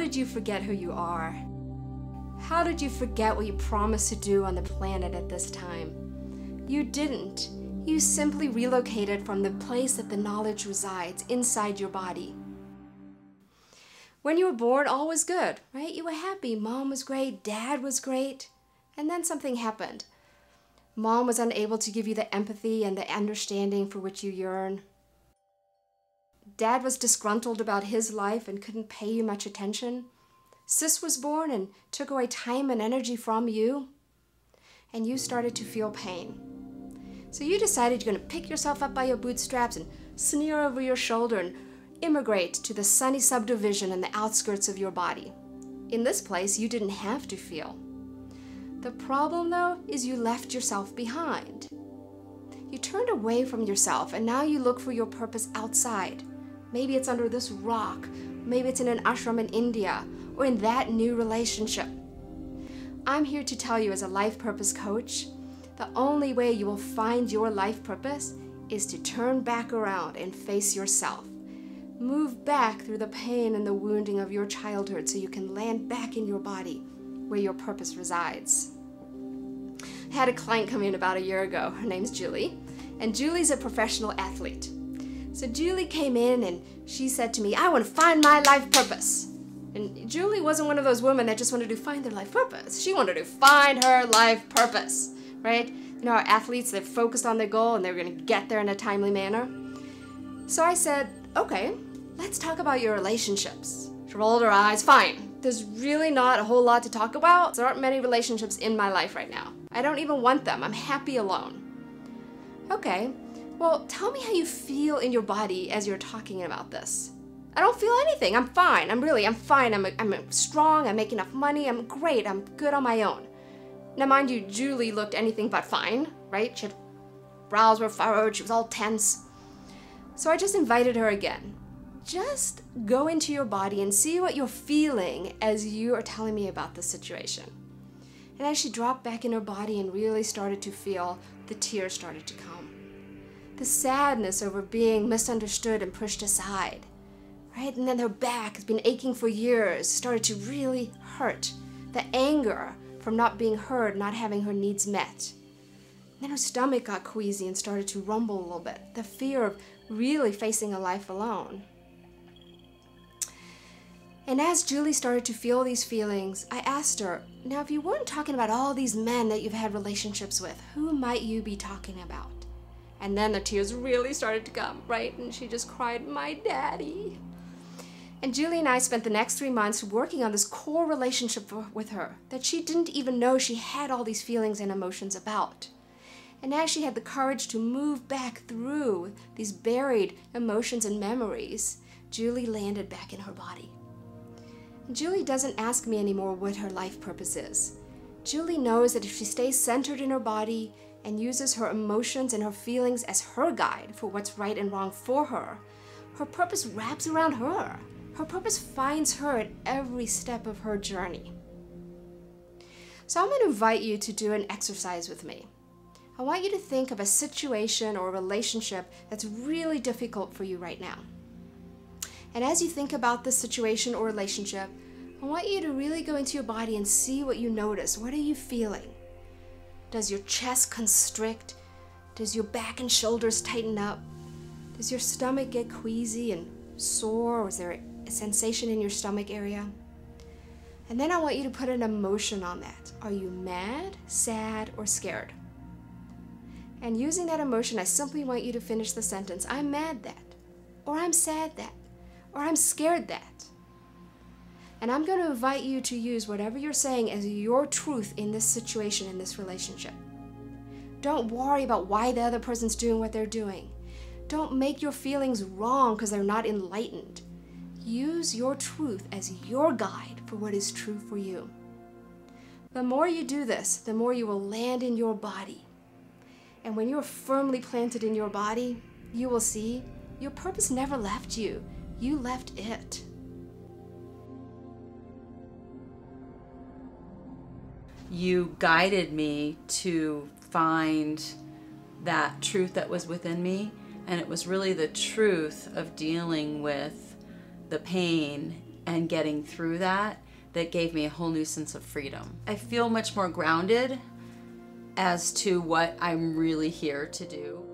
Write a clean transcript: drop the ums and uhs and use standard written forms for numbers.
did you forget who you are? How did you forget what you promised to do on the planet at this time? You didn't. You simply relocated from the place that the knowledge resides, inside your body. When you were born, all was good, right? You were happy. Mom was great. Dad was great. And then something happened. Mom was unable to give you the empathy and the understanding for which you yearn. Dad was disgruntled about his life and couldn't pay you much attention. Sis was born and took away time and energy from you. And you started to feel pain. So you decided you're going to pick yourself up by your bootstraps and sneer over your shoulder and immigrate to the sunny subdivision in the outskirts of your body. In this place, you didn't have to feel. The problem, though, is you left yourself behind. You turned away from yourself, and now you look for your purpose outside. Maybe it's under this rock, maybe it's in an ashram in India, or in that new relationship. I'm here to tell you as a life purpose coach, the only way you will find your life purpose is to turn back around and face yourself. Move back through the pain and the wounding of your childhood so you can land back in your body where your purpose resides. I had a client come in about a year ago. Her name's Julie, and Julie's a professional athlete. So Julie came in and she said to me, I want to find my life purpose. And Julie wasn't one of those women that just wanted to find their life purpose. She wanted to find her life purpose, right? You know, our athletes, they're focused on their goal and they're going to get there in a timely manner. So I said, okay, let's talk about your relationships. She rolled her eyes. Fine. There's really not a whole lot to talk about. There aren't many relationships in my life right now. I don't even want them. I'm happy alone. Okay, well, tell me how you feel in your body as you're talking about this. I don't feel anything. I'm fine. I'm fine. I'm strong. I make enough money. I'm great. I'm good on my own. Now, mind you, Julie looked anything but fine, right? She had brows were furrowed. She was all tense. So I just invited her again. Just go into your body and see what you're feeling as you are telling me about the situation. And as she dropped back in her body and really started to feel, the tears started to come. The sadness over being misunderstood and pushed aside, right? And then her back has been aching for years, started to really hurt. The anger from not being heard, not having her needs met. And then her stomach got queasy and started to rumble a little bit. The fear of really facing a life alone. And as Julie started to feel these feelings, I asked her, now if you weren't talking about all these men that you've had relationships with, who might you be talking about? And then the tears really started to come, right? And she just cried, my daddy. And Julie and I spent the next 3 months working on this core relationship with her that she didn't even know she had all these feelings and emotions about. And as she had the courage to move back through these buried emotions and memories, Julie landed back in her body. And Julie doesn't ask me anymore what her life purpose is. Julie knows that if she stays centered in her body and uses her emotions and her feelings as her guide for what's right and wrong for her, her purpose wraps around her. Her purpose finds her at every step of her journey. So I'm going to invite you to do an exercise with me. I want you to think of a situation or a relationship that's really difficult for you right now. And as you think about this situation or relationship, I want you to really go into your body and see what you notice. What are you feeling? Does your chest constrict? Does your back and shoulders tighten up? Does your stomach get queasy and sore? Or is there a sensation in your stomach area? And then I want you to put an emotion on that. Are you mad, sad, or scared? And using that emotion, I simply want you to finish the sentence, I'm mad that, or I'm sad that, or I'm scared that. And I'm going to invite you to use whatever you're saying as your truth in this situation, in this relationship. Don't worry about why the other person's doing what they're doing. Don't make your feelings wrong because they're not enlightened. Use your truth as your guide for what is true for you. The more you do this, the more you will land in your body. And when you're firmly planted in your body, you will see your purpose never left you. You left it. You guided me to find that truth that was within me, and it was really the truth of dealing with the pain and getting through that gave me a whole new sense of freedom. I feel much more grounded as to what I'm really here to do.